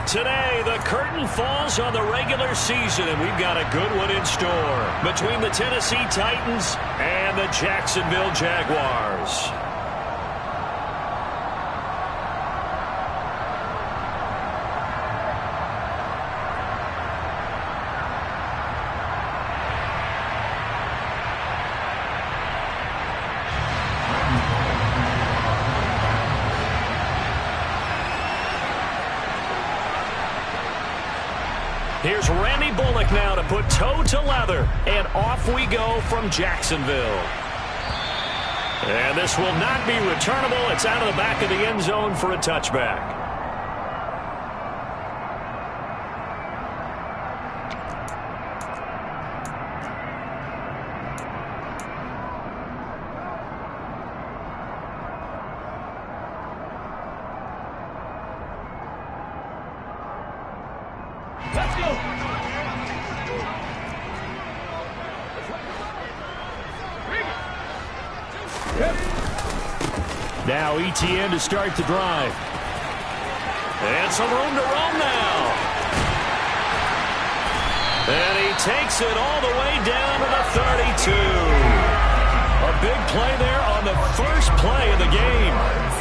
Today, the curtain falls on the regular season, and we've got a good one in store between the Tennessee Titans and the Jacksonville Jaguars. Here's Randy Bullock now to put toe to leather, and off we go from Jacksonville. And this will not be returnable. It's out of the back of the end zone for a touchback. Let's go. Now ETN to start the drive. And some room to roam now. And he takes it all the way down to the 32. A big play there on the first play of the game.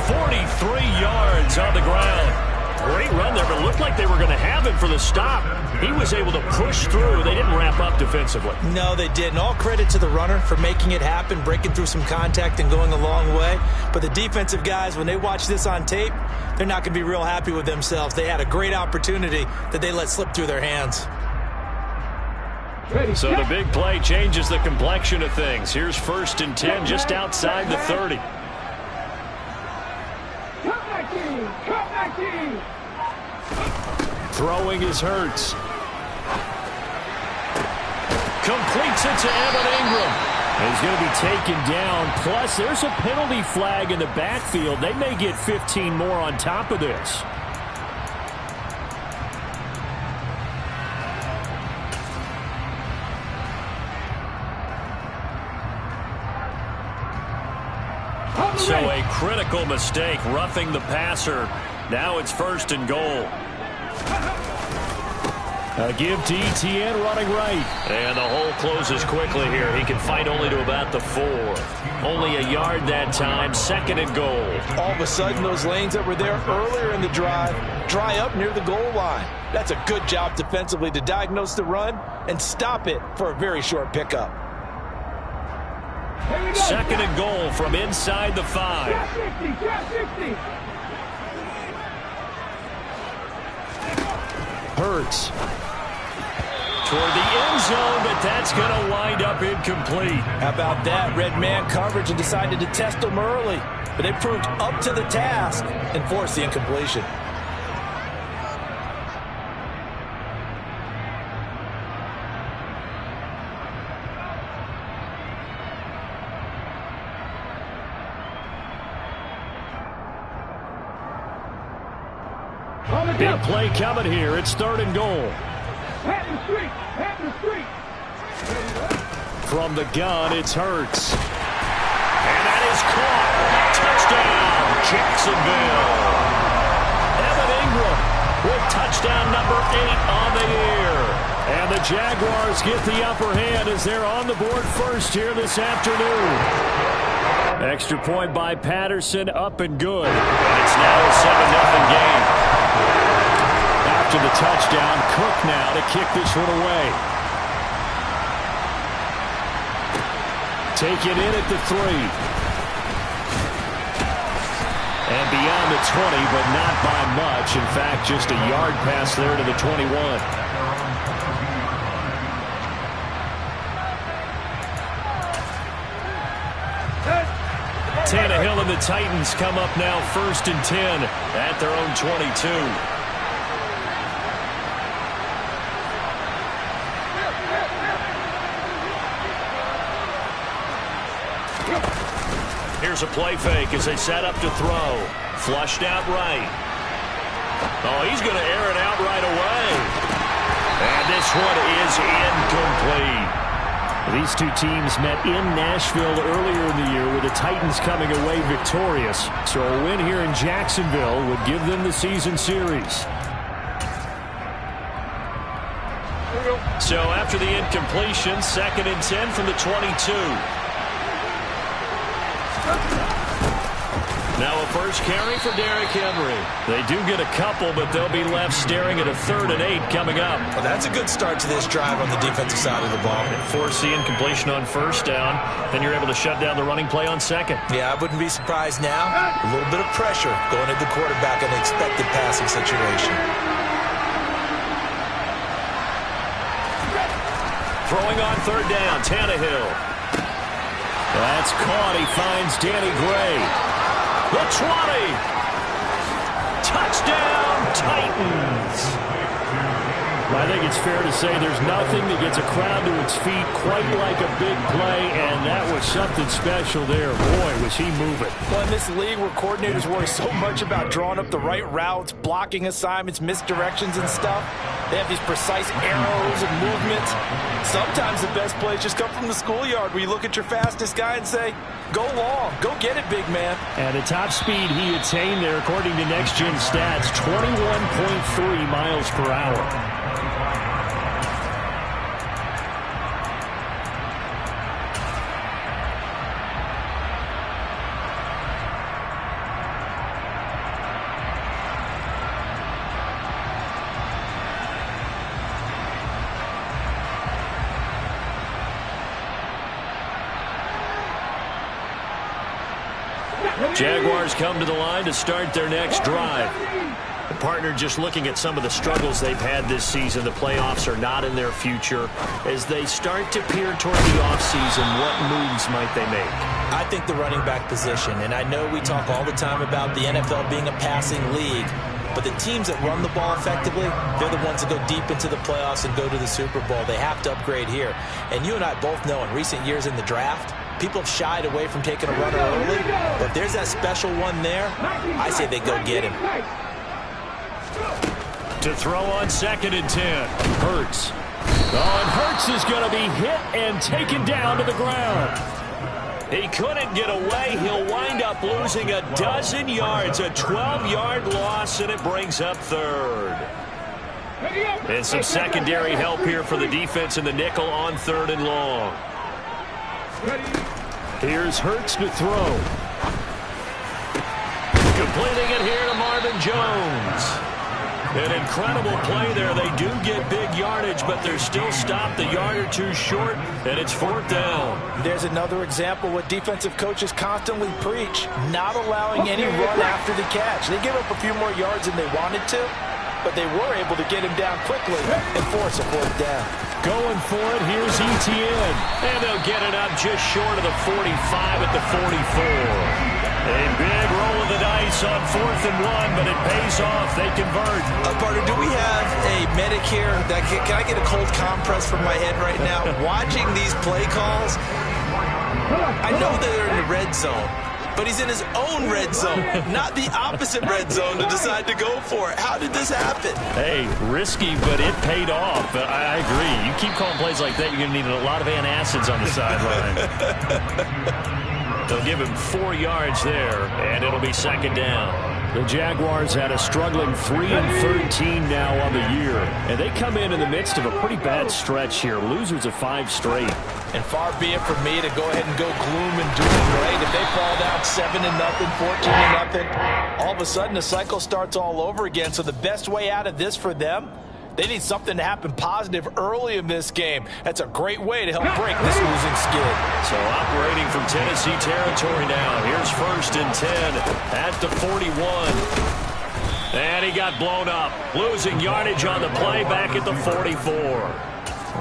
43 yards on the ground. Great run there, but it looked like they were going to have him for the stop. He was able to push through. They didn't wrap up defensively. No, they didn't. All credit to the runner for making it happen, breaking through some contact and going a long way. But the defensive guys, when they watch this on tape, they're not going to be real happy with themselves. They had a great opportunity that they let slip through their hands. So the big play changes the complexion of things. Here's 1st and 10 just outside the 30. Throwing is Hurts. Completes it to Evan Ingram. He's going to be taken down. Plus, there's a penalty flag in the backfield. They may get 15 more on top of this. So a critical mistake, roughing the passer. Now it's 1st and goal. A give to ETN running right. And the hole closes quickly here. He can fight only to about the 4. Only a yard that time. 2nd and goal. All of a sudden, those lanes that were there earlier in the drive dry up near the goal line. That's a good job defensively to diagnose the run and stop it for a very short pickup. 2nd and goal from inside the 5. Hurts toward the end zone, but that's going to wind up incomplete. How about that? Red man coverage and decided to test them early, but they proved up to the task and forced the incompletion. Big play coming here. It's 3rd and goal. From the gun, it's Hurts. And that is caught. Touchdown, Jacksonville. Evan Ingram with touchdown number 8 on the year. And the Jaguars get the upper hand as they're on the board first here this afternoon. Extra point by Patterson, up and good. And it's now a 7-0 game. After the touchdown, Cook now to kick this one away. Take it in at the 3. And beyond the 20, but not by much. In fact, just a yard pass there to the 21. Tannehill and the Titans come up now 1st and 10 at their own 22. Here's a play fake as they set up to throw. Flushed out right. Oh, he's going to air it out right away. And this one is incomplete. These two teams met in Nashville earlier in the year with the Titans coming away victorious. So a win here in Jacksonville would give them the season series. So after the incompletion, 2nd and 10 from the 22. Now a first carry for Derrick Henry. They do get a couple, but they'll be left staring at a 3rd and 8 coming up. Well, that's a good start to this drive on the defensive side of the ball. Force the incompletion on 1st down, then you're able to shut down the running play on 2nd. Yeah, I wouldn't be surprised now. A little bit of pressure going at the quarterback in an expected passing situation. Throwing on 3rd down, Tannehill. That's caught. He finds Danny Gray. The 20. Touchdown, Titans. I think it's fair to say there's nothing that gets a crowd to its feet quite like a big play, and that was something special there. Boy, was he moving. Well, in this league where coordinators worry so much about drawing up the right routes, blocking assignments, misdirections and stuff, they have these precise arrows and movements. Sometimes the best plays just come from the schoolyard where you look at your fastest guy and say, go long, go get it, big man. And the top speed he attained there, according to Next Gen Stats, 21.3 miles per hour. Jaguars come to the line to start their next drive. The partner just looking at some of the struggles they've had this season. The playoffs are not in their future. As they start to peer toward the offseason, what moves might they make? I think the running back position, and I know we talk all the time about the NFL being a passing league, but the teams that run the ball effectively, they're the ones that go deep into the playoffs and go to the Super Bowl. They have to upgrade here. And you and I both know in recent years in the draft, people have shied away from taking a runner early, but if there's that special one there, I say they go get him. To throw on 2nd and 10, Hurts. Oh, and Hurts is going to be hit and taken down to the ground. He couldn't get away. He'll wind up losing a dozen yards, a 12-yard loss, and it brings up 3rd. And some secondary help here for the defense in the nickel on 3rd and long. Here's Hurts to throw. Completing it here to Marvin Jones. An incredible play there. They do get big yardage, but they're still stopped a yard or two short, and it's 4th down. There's another example what defensive coaches constantly preach, not allowing any run after the catch. They give up a few more yards than they wanted to, but they were able to get him down quickly and force a 4th down. Going for it, here's Etienne. And they'll get it up just short of the 45 at the 44. A big roll of the dice on 4th and 1, but it pays off. They convert. Partner, do we have a medic here? Can I get a cold compress from my head right now? Watching these play calls, I know that they're in the red zone, but he's in his own red zone, not the opposite red zone to decide to go for it. How did this happen? Hey, risky, but it paid off. I agree. You keep calling plays like that, you're going to need a lot of antacids on the sideline. They'll give him 4 yards there, and it'll be 2nd down. The Jaguars had a struggling 3-13 now on the year, and they come in the midst of a pretty bad stretch here. Losers of 5 straight. And far be it from me to go ahead and go gloom and doom, right? If they fall down 7-0, 14-0, all of a sudden the cycle starts all over again. So the best way out of this for them, they need something to happen positive early in this game. That's a great way to help break this losing skid. So operating from Tennessee territory now. Here's 1st and 10 at the 41. And he got blown up. Losing yardage on the play back at the 44.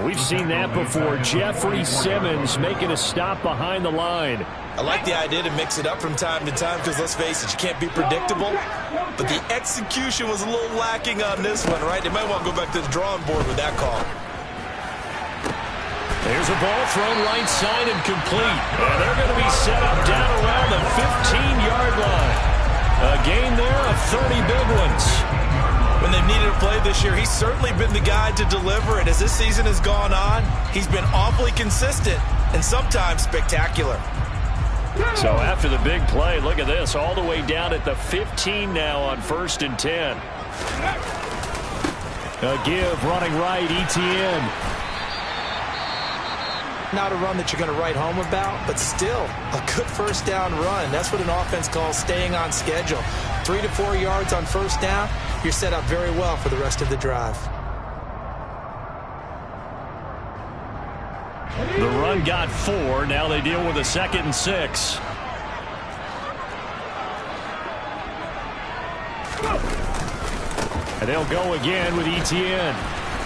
We've seen that before. Jeffrey Simmons making a stop behind the line. I like the idea to mix it up from time to time because, let's face it, you can't be predictable. But the execution was a little lacking on this one, right? They might want to go back to the drawing board with that call. There's a ball thrown right side and complete. And they're going to be set up down around the 15-yard line. A gain there of 30 big ones. When they've needed a play this year, he's certainly been the guy to deliver it. As this season has gone on, he's been awfully consistent and sometimes spectacular. So after the big play, look at this, all the way down at the 15 now on 1st and 10. A give running right, Etienne. Not a run that you're going to write home about, but still a good first down run. That's what an offense calls staying on schedule. 3 to 4 yards on first down, you're set up very well for the rest of the drive. The run got 4. Now they deal with a 2nd and 6. And they'll go again with Etienne.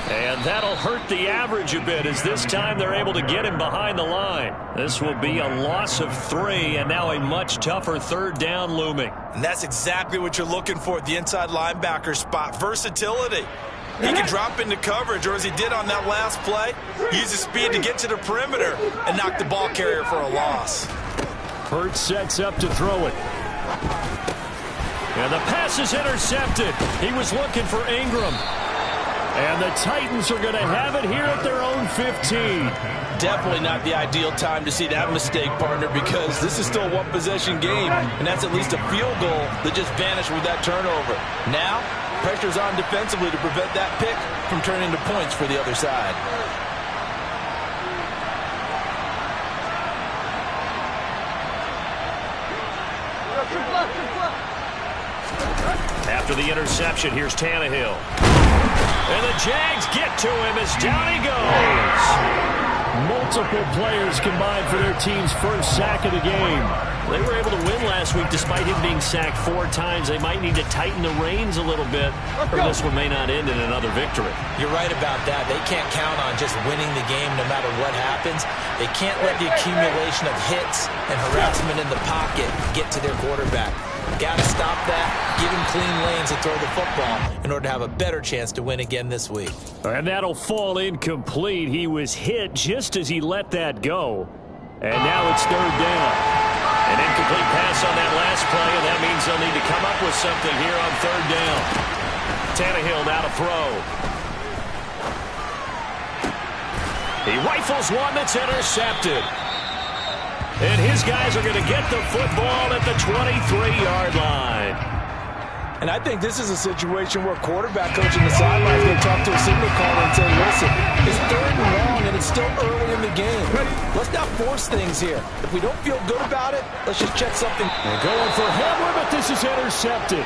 And that'll hurt the average a bit, as this time they're able to get him behind the line. This will be a loss of 3, and now a much tougher 3rd down looming. And that's exactly what you're looking for at the inside linebacker spot. Versatility. He can drop into coverage, or as he did on that last play, use his speed to get to the perimeter and knock the ball carrier for a loss. Hurts sets up to throw it. And the pass is intercepted. He was looking for Ingram. And the Titans are going to have it here at their own 15. Definitely not the ideal time to see that mistake, partner, because this is still a one-possession game, and that's at least a field goal that just vanished with that turnover. Now, pressure's on defensively to prevent that pick from turning to points for the other side. After the interception, here's Tannehill. And the Jags get to him as down he goes. Multiple players combined for their team's first sack of the game. They were able to win last week despite him being sacked 4 times. They might need to tighten the reins a little bit, or this one may not end in another victory. You're right about that. They can't count on just winning the game no matter what happens. They can't let the accumulation of hits and harassment in the pocket get to their quarterback. Got to stop that, give him clean lanes to throw the football in order to have a better chance to win again this week. And that'll fall incomplete. He was hit just as he let that go. And now it's 3rd down. An incomplete pass on that last play, and that means they'll need to come up with something here on 3rd down. Tannehill now to throw. He rifles one that's intercepted. And his guys are going to get the football at the 23-yard line. And I think this is a situation where quarterback coach in the sideline is going to talk to a signal caller and say, listen, it's 3rd and long and it's still early in the game. Let's not force things here. If we don't feel good about it, let's just check something. They're going for Hamler, but this is intercepted.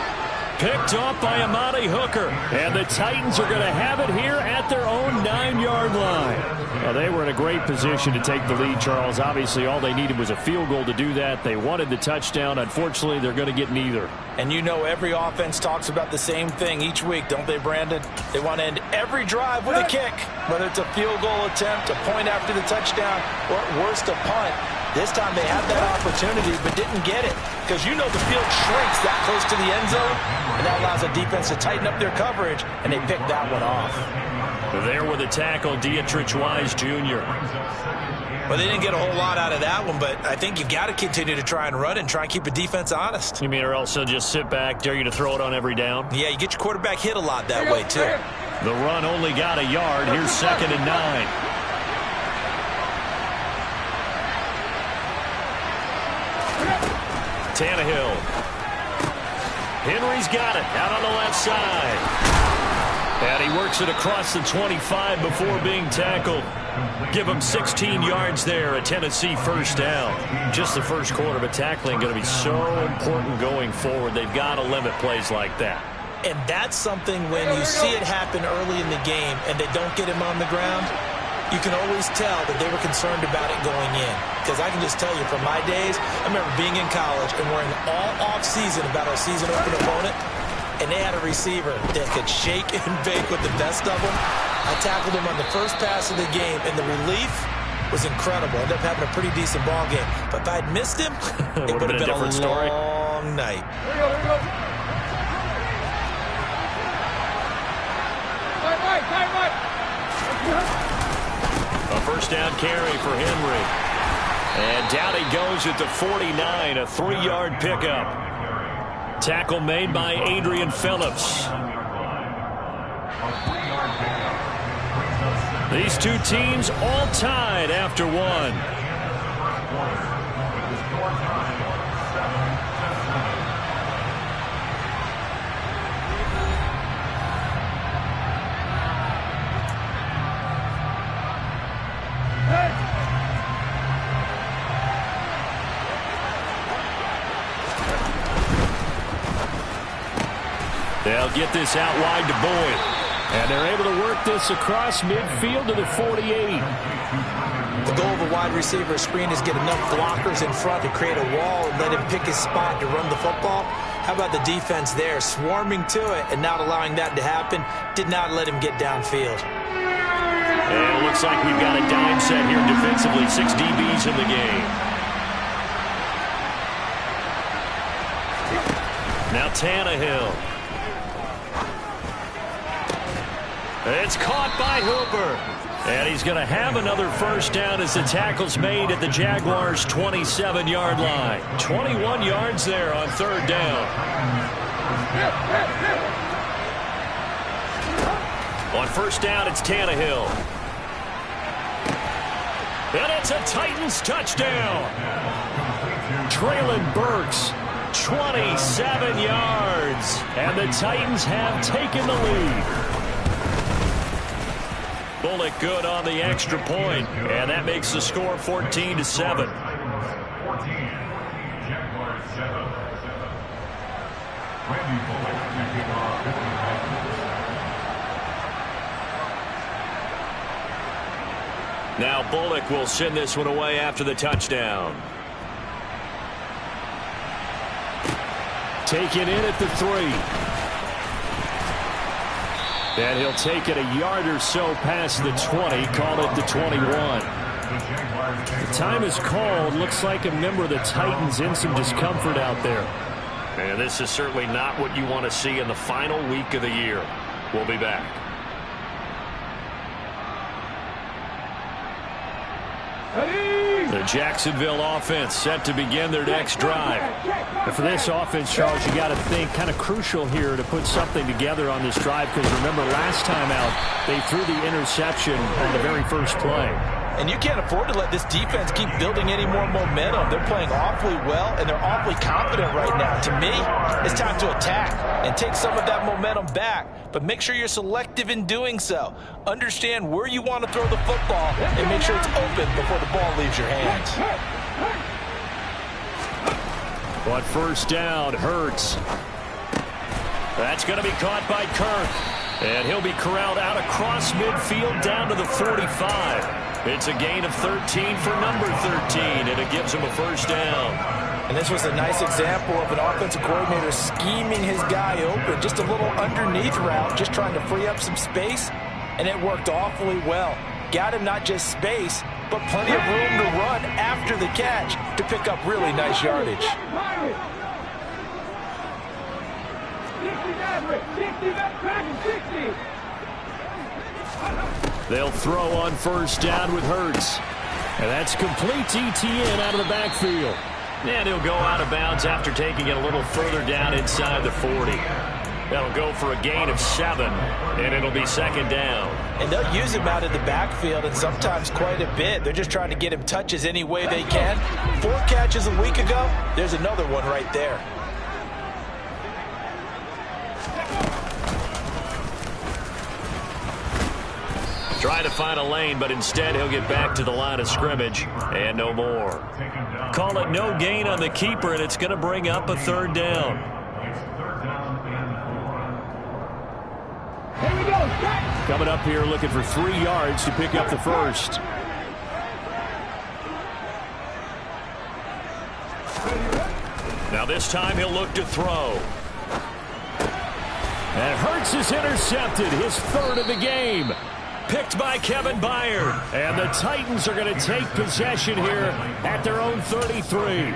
Picked off by Amani Hooker. And the Titans are going to have it here at their own 9-yard line. Well, they were in a great position to take the lead, Charles. Obviously, all they needed was a field goal to do that. They wanted the touchdown. Unfortunately, they're going to get neither. And you know every offense talks about the same thing each week, don't they, Brandon? They want to end every drive with a kick, whether it's a field goal attempt, a point after the touchdown, or at worst, a punt. This time they had that opportunity but didn't get it, because you know the field shrinks that close to the end zone, and that allows the defense to tighten up their coverage, and they picked that one off. There with a tackle, Dietrich Wise Jr. Well, they didn't get a whole lot out of that one, but I think you've got to continue to try and run it and try and keep the defense honest. You mean, or else they'll just sit back, dare you to throw it on every down? Yeah, you get your quarterback hit a lot that way, too. The run only got a yard. Here's 2nd and 9. Tannehill. Henry's got it out on the left side. And he works it across the 25 before being tackled. Give him 16 yards there, a Tennessee first down. Just the first quarter, but tackling going to be so important going forward. They've got to limit plays like that. And that's something when you see it happen early in the game and they don't get him on the ground, you can always tell that they were concerned about it going in. Because I can just tell you from my days, I remember being in college and worrying all off-season about our season-open opponent, and they had a receiver that could shake and bake with the best of them. I tackled him on the first pass of the game, and the relief was incredible. I ended up having a pretty decent ball game. But if I had missed him, it would have been a different story. Long night. Here we go. A first down carry for Henry. And down he goes at the 49, a 3-yard pickup. Tackle made by Adrian Phillips. These two teams all tied after one. they'll get this out wide to Boyd. And they're able to work this across midfield to the 48. The goal of a wide receiver screen is get enough blockers in front to create a wall and let him pick his spot to run the football. How about the defense there, swarming to it and not allowing that to happen? Did not let him get downfield. And it looks like we've got a dime set here defensively. 6 DBs in the game. Now Tannehill. It's caught by Hooper. And he's going to have another first down as the tackle's made at the Jaguars' 27-yard line. 21 yards there on third down. On first down, it's Tannehill. And it's a Titans touchdown. Traylon Burks, 27 yards. And the Titans have taken the lead. Bullock good on the extra point, and that makes the score 14-7. Now Bullock will send this one away after the touchdown. Taken in at the 3. And he'll take it a yard or so past the 20, call it the 21. The time is called. Looks like a member of the Titans in some discomfort out there. And this is certainly not what you want to see in the final week of the year. We'll be back. The Jacksonville offense set to begin their next drive. And for this offense, Charles, you got to think kind of crucial here to put something together on this drive, because remember last time out they threw the interception on the very first play. And you can't afford to let this defense keep building any more momentum. They're playing awfully well, and they're awfully confident right now. To me, it's time to attack and take some of that momentum back. But make sure you're selective in doing so. Understand where you want to throw the football and make sure it's open before the ball leaves your hands. But first down, Hurts. That's going to be caught by Kirk. And he'll be corralled out across midfield down to the 45. It's a gain of 13 for number 13, and it gives him a first down. And this was a nice example of an offensive coordinator scheming his guy open. Just a little underneath route, just trying to free up some space, and it worked awfully well. Got him not just space, but plenty of room to run after the catch to pick up really nice yardage. They'll throw on first down with Hurts. And that's complete to Etienne out of the backfield. And he'll go out of bounds after taking it a little further down inside the 40. That'll go for a gain of 7, and it'll be second down. And they'll use him out of the backfield, and sometimes quite a bit. They're just trying to get him touches any way they can. 4 catches a week ago, there's another one right there. Trying to find a lane, but instead he'll get back to the line of scrimmage, and no more. Call it no gain on the keeper, and it's going to bring up a third down. Coming up here looking for 3 yards to pick up the first. Now this time he'll look to throw. And Hurts is intercepted, his 3rd of the game. Picked by Kevin Byard. And the Titans are going to take possession here at their own 33.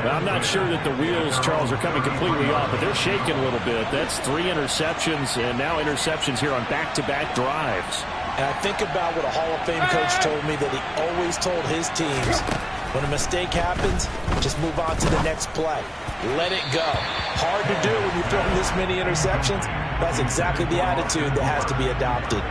I'm not sure that the wheels, Charles, are coming completely off, but they're shaking a little bit. That's 3 interceptions, and now interceptions here on back-to-back drives. And I think about what a Hall of Fame coach told me that he always told his teams, when a mistake happens, just move on to the next play. Let it go. Hard to do when you're throwing this many interceptions. That's exactly the attitude that has to be adopted.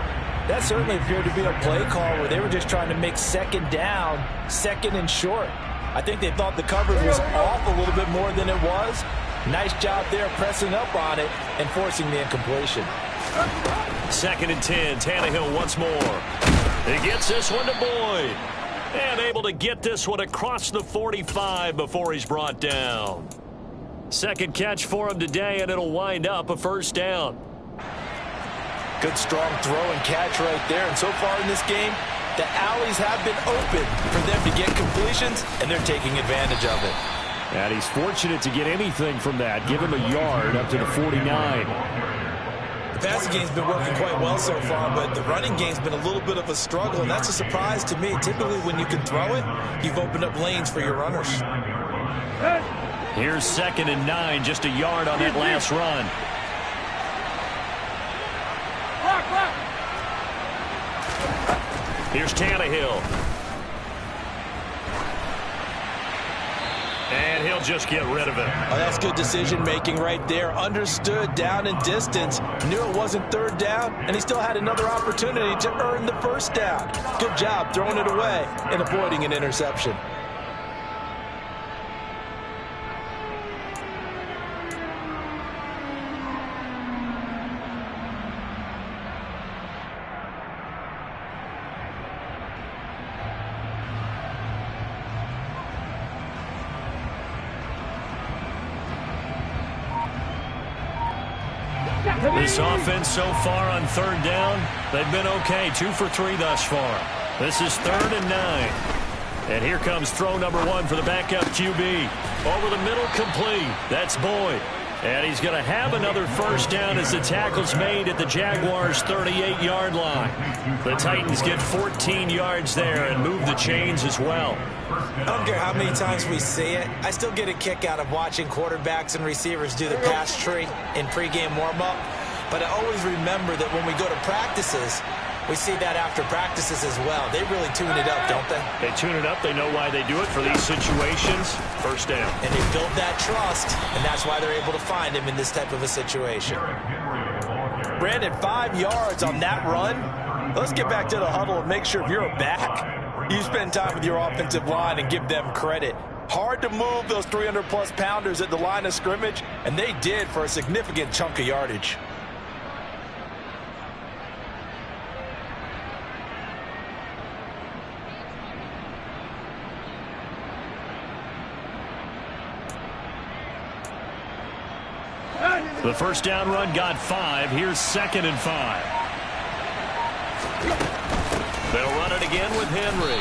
That certainly appeared to be a play call where they were just trying to make second down, second and short. I think they thought the coverage was off a little bit more than it was. Nice job there pressing up on it and forcing the incompletion. 2nd and 10, Tannehill once more. He gets this one to Boyd. And able to get this one across the 45 before he's brought down. Second catch for him today, and it'll wind up a first down. Good strong throw and catch right there. And so far in this game, the alleys have been open for them to get completions, and they're taking advantage of it. And he's fortunate to get anything from that. Give him a yard up to the 49. The passing game's been working quite well so far, but the running game's been a little bit of a struggle, and that's a surprise to me. Typically, when you can throw it, you've opened up lanes for your runners. Here's 2nd and 9, just a yard on that last run. Here's Tannehill. And he'll just get rid of it. Oh, that's good decision-making right there. Understood down and distance. Knew it wasn't third down, and he still had another opportunity to earn the first down. Good job throwing it away and avoiding an interception. This offense so far on third down, they've been okay. 2 for 3 thus far. This is 3rd and 9. And here comes throw number 1 for the backup QB. Over the middle, complete. That's Boyd. And he's going to have another first down as the tackle's made at the Jaguars' 38-yard line. The Titans get 14 yards there and move the chains as well. I don't care how many times we see it. I still get a kick out of watching quarterbacks and receivers do the pass tree in pregame warm-up. But I always remember that when we go to practices, we see that after practices as well. They really tune it up, don't they? They tune it up. They know why they do it for these situations. First down. And they build that trust, and that's why they're able to find him in this type of a situation. Brandon, 5 yards on that run. Let's get back to the huddle and make sure if you're a back, you spend time with your offensive line and give them credit. Hard to move those 300-plus pounders at the line of scrimmage, and they did for a significant chunk of yardage. The first down run got 5. Here's 2nd and 5. They'll run it again with Henry.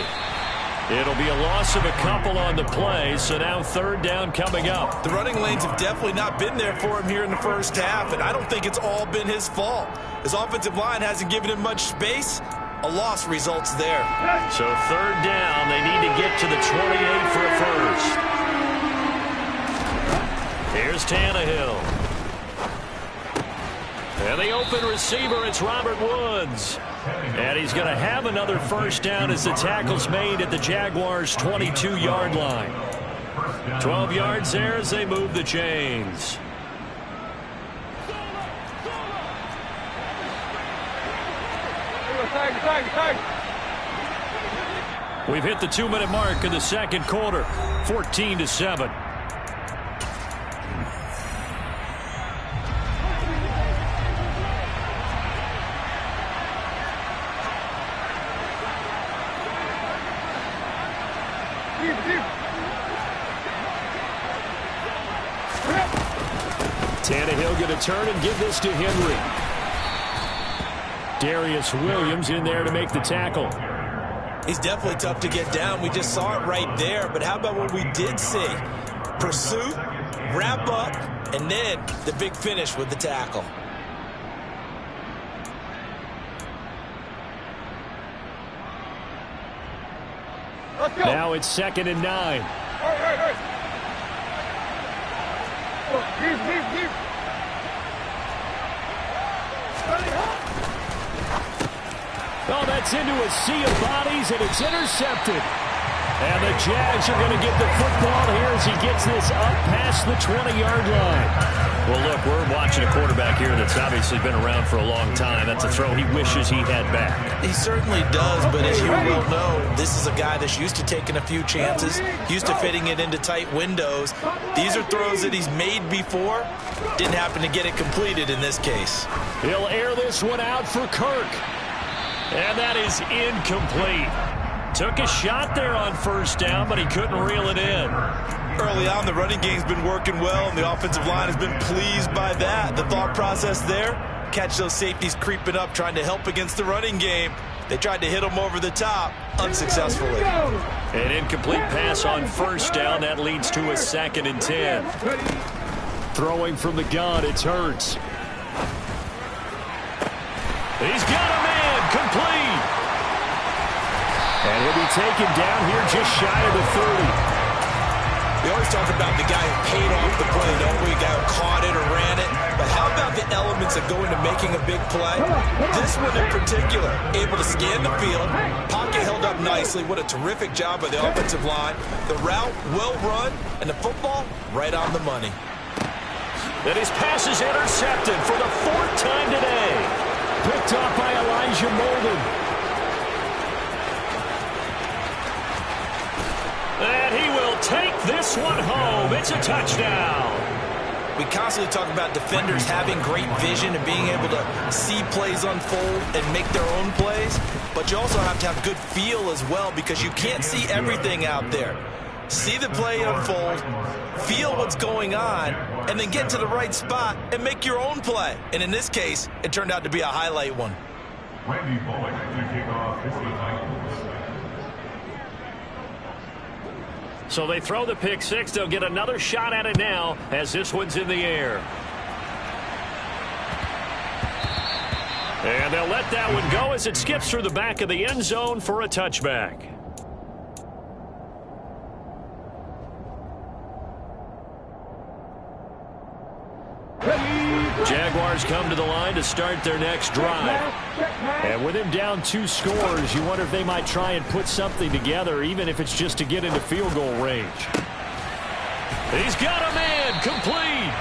It'll be a loss of a couple on the play, so now 3rd down coming up. The running lanes have definitely not been there for him here in the first half, and I don't think it's all been his fault. His offensive line hasn't given him much space. A loss results there. So 3rd down, they need to get to the 28 for a first. Here's Tannehill. And the open receiver, it's Robert Woods. And he's going to have another first down as the tackle's made at the Jaguars' 22-yard line. 12 yards there as they move the chains. We've hit the 2-minute mark in the second quarter, 14-7. Tannehill going to turn and give this to Henry. Darius Williams in there to make the tackle. He's definitely tough to get down. We just saw it right there. But how about what we did see? Pursuit, wrap up, and then the big finish with the tackle. Now it's 2nd and 9. Oh, that's into a sea of bodies, and it's intercepted. And the Jags are going to get the football here as he gets this up past the 20-yard line. Well, look, we're watching a quarterback here that's obviously been around for a long time. That's a throw he wishes he had back. He certainly does, but as you well know, this is a guy that's used to taking a few chances, used to fitting it into tight windows. These are throws that he's made before. Didn't happen to get it completed in this case. He'll air this one out for Kirk. And that is incomplete. Took a shot there on first down, but he couldn't reel it in. Early on, the running game's been working well, and the offensive line has been pleased by that. The thought process there, catch those safeties creeping up, trying to help against the running game. They tried to hit them over the top, unsuccessfully. An incomplete pass on first down. That leads to a 2nd and 10. Throwing from the gun, it's Hurts. He's got a man, complete. And he'll be taken down here just shy of the 30. We always talk about the guy who paid off the play, don't we? The guy who caught it or ran it. But how about the elements that go into making a big play? This one in particular, able to scan the field, pocket held up nicely. What a terrific job by the offensive line. The route, well run, and the football, right on the money. And his pass is intercepted for the 4th time today. Picked off by Elijah Molden. And he will take this one home. It's a touchdown. We constantly talk about defenders having great vision and being able to see plays unfold and make their own plays. But you also have to have good feel as well, because you can't see everything out there. See the play unfold, feel what's going on, and then get to the right spot and make your own play. And in this case, it turned out to be a highlight one. Randy Bullock to kick off this Titans. So they throw the pick six. They'll get another shot at it now as this one's in the air. And they'll let that one go as it skips through the back of the end zone for a touchback. Jaguars come to the line to start their next drive. And with him down 2 scores, you wonder if they might try and put something together, even if it's just to get into field goal range. He's got a man, complete.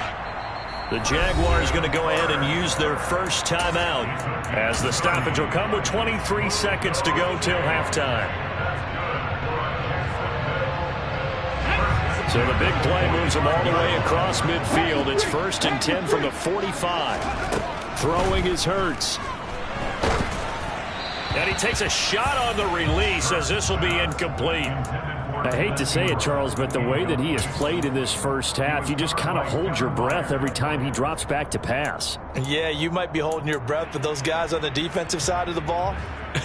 The Jaguars going to go ahead and use their first timeout, as the stoppage will come with 23 seconds to go till halftime. So the big play moves them all the way across midfield. It's 1st and 10 from the 45. Throwing is Hurts. And he takes a shot on the release as this will be incomplete. I hate to say it, Charles, but the way that he has played in this first half, you just kind of hold your breath every time he drops back to pass. Yeah, you might be holding your breath, but those guys on the defensive side of the ball,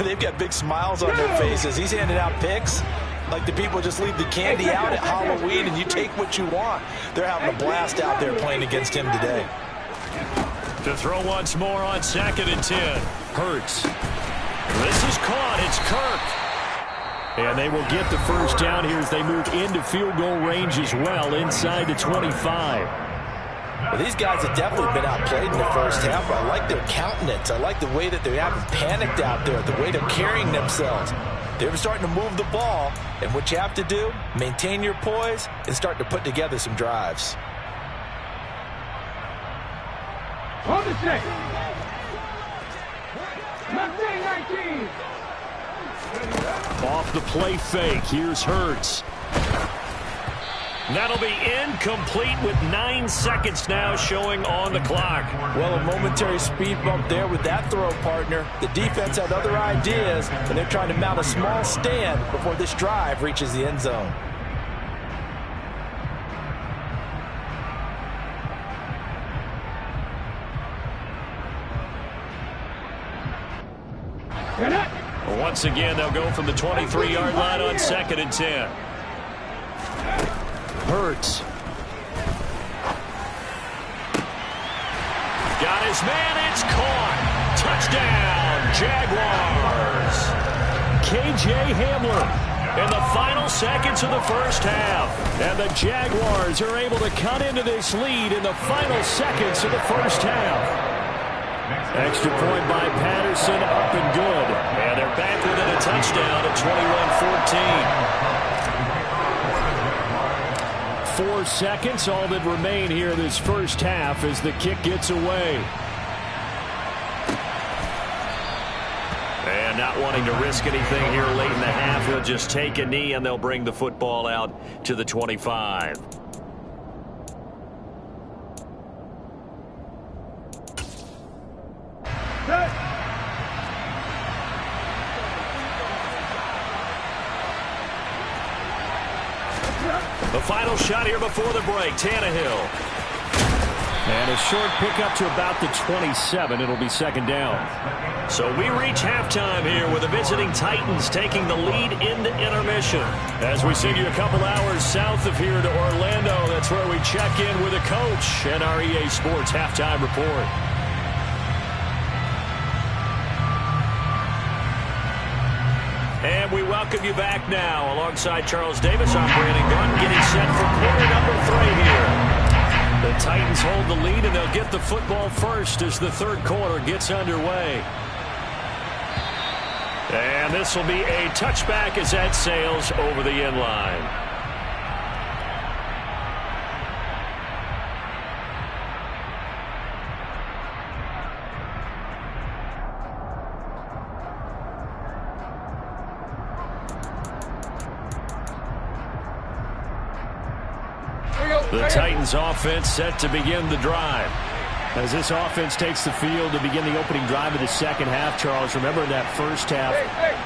they've got big smiles on their faces. He's handing out picks like the people just leave the candy out at Halloween and you take what you want. They're having a blast out there playing against him today. To throw once more on 2nd and 10. Hurts. This is caught. It's Kirk. And they will get the first down here as they move into field goal range as well, inside the 25. Well, these guys have definitely been outplayed in the first half. I like their countenance. I like the way that they haven't panicked out there, the way they're carrying themselves. They're starting to move the ball, and what you have to do, maintain your poise and start to put together some drives. On the check. 19. Off the play fake, here's Hurts. That'll be incomplete with 9 seconds now showing on the clock. Well, a momentary speed bump there with that throw, partner. The defense had other ideas, and they're trying to mount a small stand before this drive reaches the end zone. Once again, they'll go from the 23-yard line on 2nd and 10. Hurts. Got his man, it's caught. Touchdown, Jaguars. KJ Hamler in the final seconds of the first half. And the Jaguars are able to cut into this lead in the final seconds of the first half. Extra point by Patterson, up and good. And they're back within a touchdown at 21-14. 4 seconds, all that remain here this first half as the kick gets away. And not wanting to risk anything here late in the half, he'll just take a knee and they'll bring the football out to the 25. The final shot here before the break, Tannehill. And a short pickup to about the 27. It'll be second down. So we reach halftime here with the visiting Titans taking the lead into intermission. As we send you a couple hours south of here to Orlando, that's where we check in with the coach and our EA Sports halftime report. And we welcome you back now. Alongside Charles Davis, I'm Brandon Gunn, getting set for quarter number 3 here. The Titans hold the lead, and they'll get the football first as the third quarter gets underway. And this will be a touchback as that sails over the end line. The Titans offense set to begin the drive. As this offense takes the field to begin the opening drive of the second half, Charles, remember in that first half,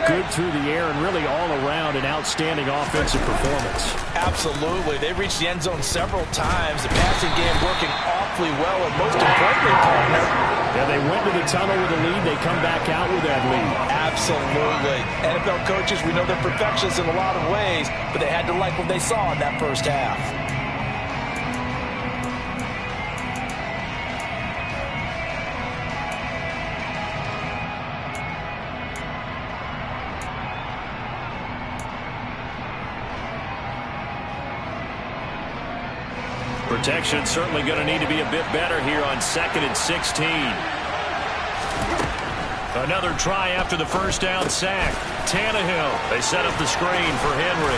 good through the air and really all around an outstanding offensive performance. Absolutely. They reached the end zone several times. The passing game working awfully well, and most importantly, partner. Yeah, they went to the tunnel with a lead. They come back out with that lead. Absolutely. NFL coaches, we know they're perfectionists in a lot of ways, but they had to like what they saw in that first half. Protection certainly going to need to be a bit better here on 2nd and 16. Another try after the first down sack. Tannehill. They set up the screen for Henry.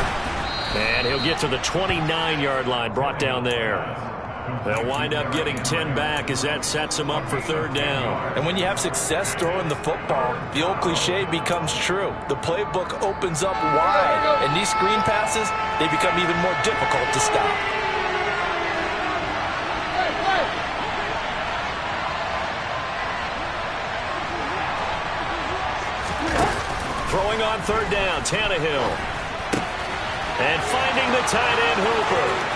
And he'll get to the 29-yard line, brought down there. They'll wind up getting 10 back as that sets them up for third down. And when you have success throwing the football, the old cliche becomes true. The playbook opens up wide, and these screen passes, they become even more difficult to stop. Throwing on third down, Tannehill. And finding the tight end, Hooper.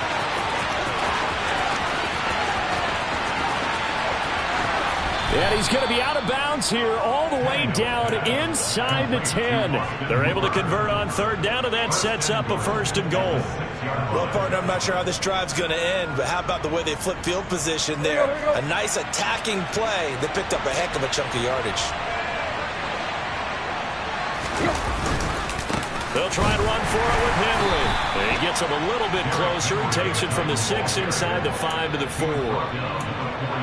And he's going to be out of bounds here all the way down inside the 10. They're able to convert on third down, and that sets up a first and goal. Well, partner, I'm not sure how this drive's going to end, but how about the way they flip field position there? A nice attacking play. They picked up a heck of a chunk of yardage. They'll try and run for it with Henry. He gets him a little bit closer. He takes it from the 6 inside the 5 to the 4.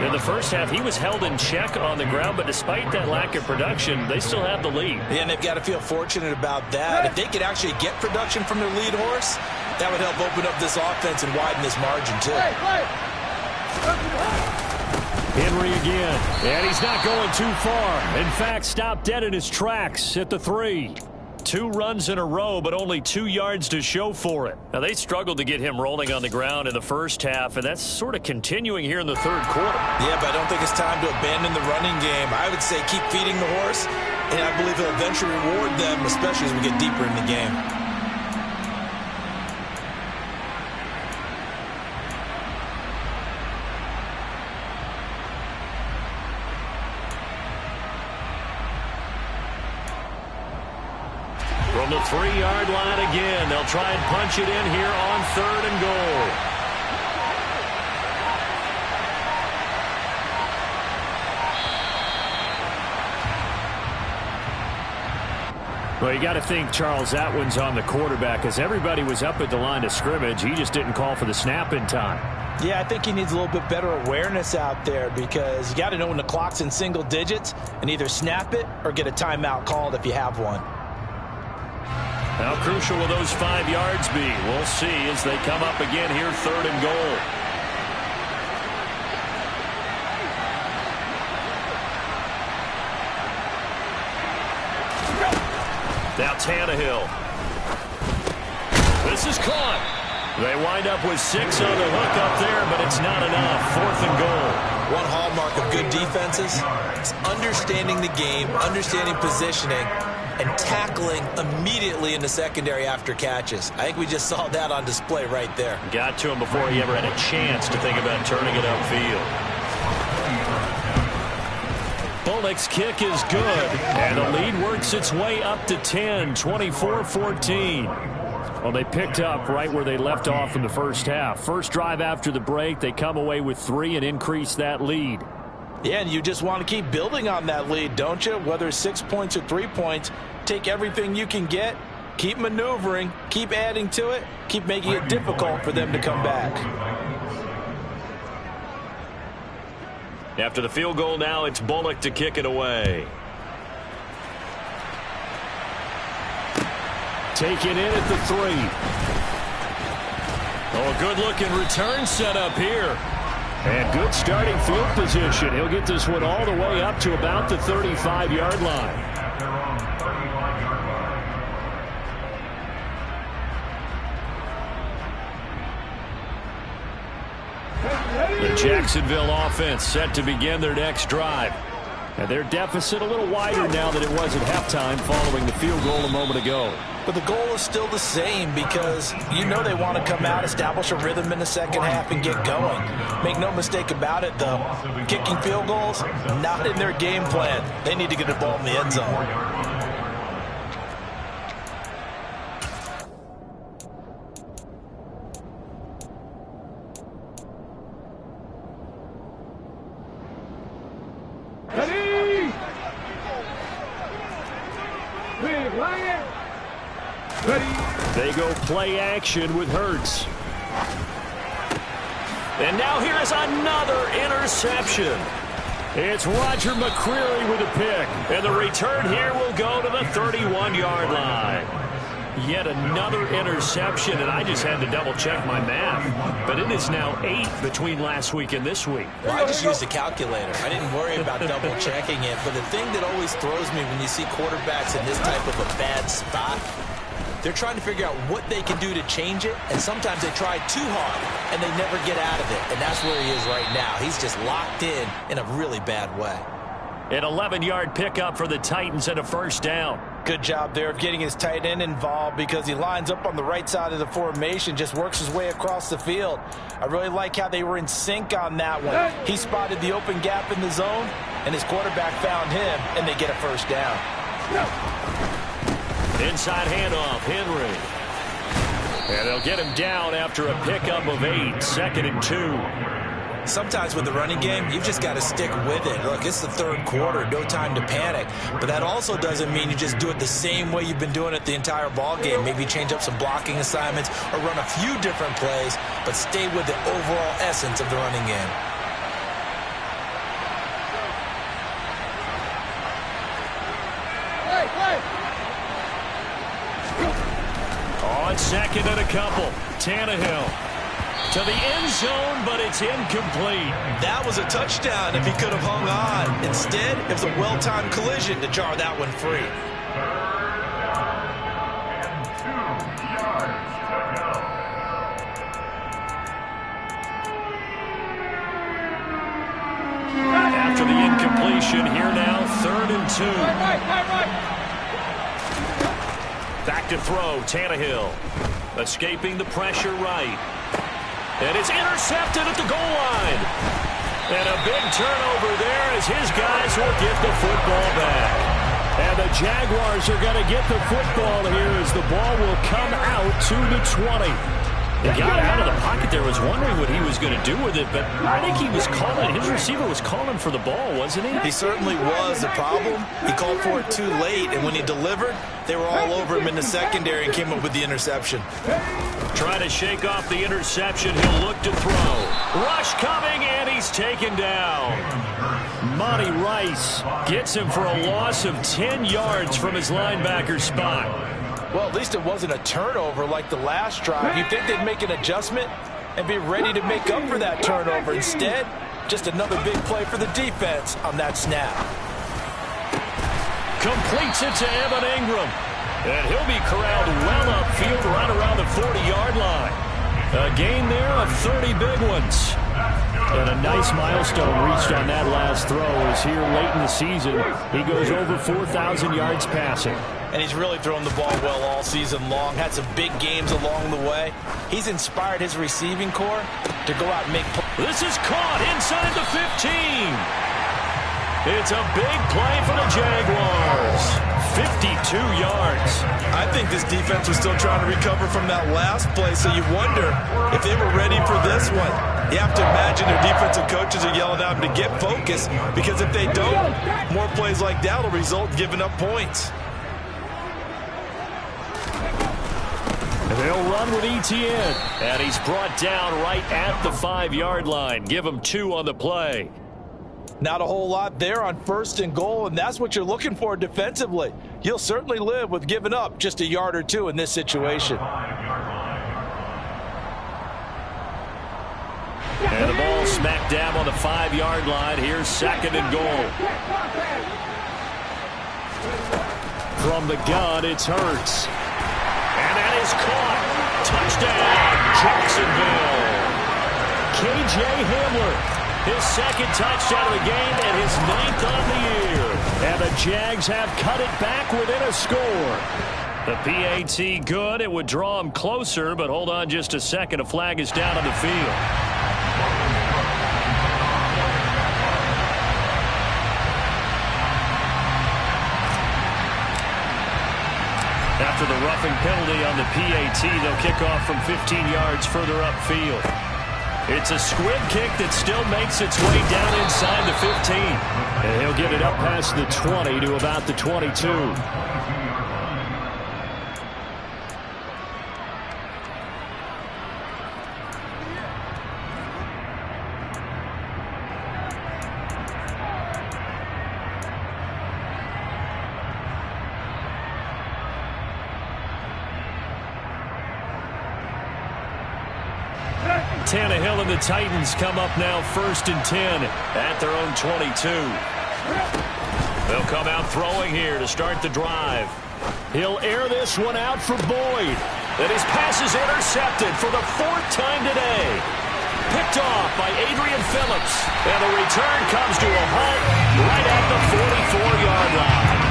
In the first half, he was held in check on the ground, but despite that lack of production, they still have the lead. Yeah, and they've got to feel fortunate about that. If they could actually get production from their lead horse, that would help open up this offense and widen this margin, too. Henry again, and he's not going too far. In fact, stopped dead in his tracks at the 3. 2 runs in a row, but only 2 yards to show for it. Now, they struggled to get him rolling on the ground in the first half, and that's sort of continuing here in the third quarter. Yeah, but I don't think it's time to abandon the running game. I would say keep feeding the horse, and I believe he'll eventually reward them, especially as we get deeper in the game. From the 3-yard line again, they'll try and punch it in here on third and goal. Well, you got to think, Charles, that one's on the quarterback, as everybody was up at the line of scrimmage. He just didn't call for the snap in time. Yeah, I think he needs a little bit better awareness out there, because you got to know when the clock's in single digits and either snap it or get a timeout called if you have one. How crucial will those 5 yards be? We'll see as they come up again here, third and goal. Now Tannehill. This is caught. They wind up with 6 on the hook up there, but it's not enough. Fourth and goal. One hallmark of good defenses is understanding the game, understanding positioning, and tackling immediately in the secondary after catches. I think we just saw that on display right there. Got to him before he ever had a chance to think about turning it upfield. Bullock's kick is good, and the lead works its way up to 10, 24-14. Well, they picked up right where they left off in the first half. First drive after the break, they come away with 3 and increase that lead. Yeah, and you just want to keep building on that lead, don't you? Whether it's 6 points or 3 points, take everything you can get, keep maneuvering, keep adding to it, keep making it difficult for them to come back. After the field goal now, it's Bullock to kick it away. Taken in at the 3. Oh, a good-looking return set up here. And good starting field position. He'll get this one all the way up to about the 35-yard line. The Jacksonville offense set to begin their next drive. And their deficit a little wider now than it was at halftime following the field goal a moment ago. But the goal is still the same because you know they want to come out, establish a rhythm in the second half, and get going. Make no mistake about it, though. Kicking field goals, not in their game plan. They need to get the ball in the end zone. They go play action with Hurts. And now here is another interception. It's Roger McCreary with a pick. And the return here will go to the 31-yard line. Yet another interception, and I just had to double-check my math. But it is now 8 between last week and this week. Well, I just used a calculator. I didn't worry about double-checking it. But the thing that always throws me when you see quarterbacks in this type of a bad spot, they're trying to figure out what they can do to change it, and sometimes they try too hard, and they never get out of it. And that's where he is right now. He's just locked in a really bad way. An 11-yard pickup for the Titans and a first down. Good job there of getting his tight end involved because he lines up on the right side of the formation, just works his way across the field. I really like how they were in sync on that one. He spotted the open gap in the zone, and his quarterback found him, and they get a first down. Inside handoff, Henry. And they'll get him down after a pickup of 8, 2nd and 2. Sometimes with the running game, you've just got to stick with it. Look, it's the third quarter, no time to panic. But that also doesn't mean you just do it the same way you've been doing it the entire ball game. Maybe change up some blocking assignments or run a few different plays, but stay with the overall essence of the running game. On 2nd and a couple, Tannehill to the end zone, but it's incomplete. That was a touchdown if he could have hung on. Instead, it was a well-timed collision to jar that one free. After the incompletion, here now, 3rd and 2. Back to throw, Tannehill. Escaping the pressure right. And it's intercepted at the goal line. And a big turnover there as his guys will get the football back. And the Jaguars are going to get the football here as the ball will come out to the 20. He got out of the pocket there, was wondering what he was going to do with it, but I think he was calling, his receiver was calling for the ball, wasn't he? He certainly was. The problem, he called for it too late, and when he delivered, they were all over him in the secondary and came up with the interception. Trying to shake off the interception, he'll look to throw. Rush coming, and he's taken down. Monty Rice gets him for a loss of 10 yards from his linebacker spot. Well, at least it wasn't a turnover like the last drive. You'd think they'd make an adjustment and be ready to make up for that turnover. Instead, just another big play for the defense on that snap. Completes it to Evan Ingram. And he'll be corralled well upfield right around the 40-yard line. A gain there of 30 big ones. And a nice milestone reached on that last throw as here late in the season, he goes over 4,000 yards passing. And he's really thrown the ball well all season long. Had some big games along the way. He's inspired his receiving corps to go out and make plays. This is caught inside the 15. It's a big play for the Jaguars. 52 yards. I think this defense was still trying to recover from that last play, so you wonder if they were ready for this one. You have to imagine their defensive coaches are yelling at them to get focused, because if they don't, more plays like that will result in giving up points. They'll run with Etienne, and he's brought down right at the 5-yard line. Give him 2 on the play. Not a whole lot there on 1st and goal, and that's what you're looking for defensively. You'll certainly live with giving up just a yard or 2 in this situation. And the ball smack dab on the 5-yard line. Here's 2nd and goal. From the gun, it's Hurts. And that is caught. Touchdown, Jacksonville. K.J. Hamler, his 2nd touchdown of the game and his 9th on the year. And the Jags have cut it back within a score. The PAT good. It would draw him closer, but hold on just a second. A flag is down on the field. After the roughing penalty on the PAT, they'll kick off from 15 yards further upfield. It's a squib kick that still makes its way down inside the 15. And he'll get it up past the 20 to about the 22. Tannehill and the Titans come up now 1st and 10 at their own 22. They'll come out throwing here to start the drive. He'll air this one out for Boyd. And his pass is intercepted for the 4th time today. Picked off by Adrian Phillips. And the return comes to a halt right at the 44-yard line.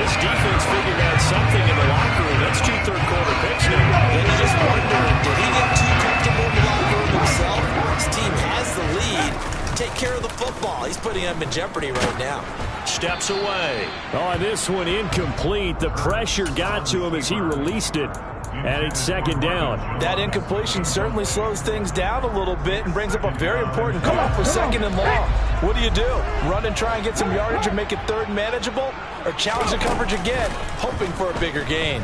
This defense figured out something in the locker room. That's 2 third-quarter picks now. And you just wonder, did he get too comfortable in the locker room himself? His team has the lead. Take care of the football. He's putting them in jeopardy right now. Steps away. Oh, this one incomplete. The pressure got to him as he released it. And it's 2nd down. That incompletion certainly slows things down a little bit and brings up a very important call for 2nd and long. What do you do? Run and try and get some yardage and make it 3rd manageable? Or challenge the coverage again, hoping for a bigger gain?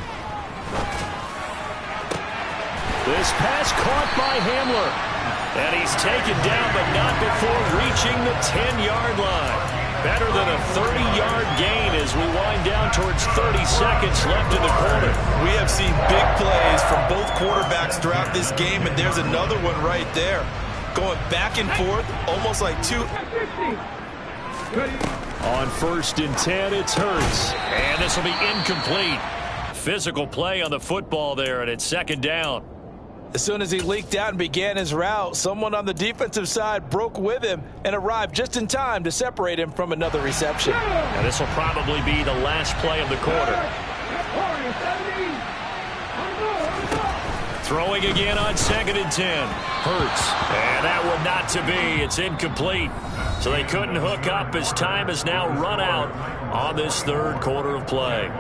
This pass caught by Hamler. And he's taken down, but not before reaching the 10-yard line. Better than a 30-yard gain as we wind down towards 30 seconds left in the quarter. We have seen big plays from both quarterbacks throughout this game, and there's another one right there. Going back and forth, almost like 2. On 1st and 10, it's Hurts. And this will be incomplete. Physical play on the football there, and it's 2nd down. As soon as he leaked out and began his route, someone on the defensive side broke with him and arrived just in time to separate him from another reception. And this will probably be the last play of the quarter. Throwing again on 2nd and 10. Hurts. And that one not to be. It's incomplete. So they couldn't hook up as time has now run out on this 3rd quarter of play.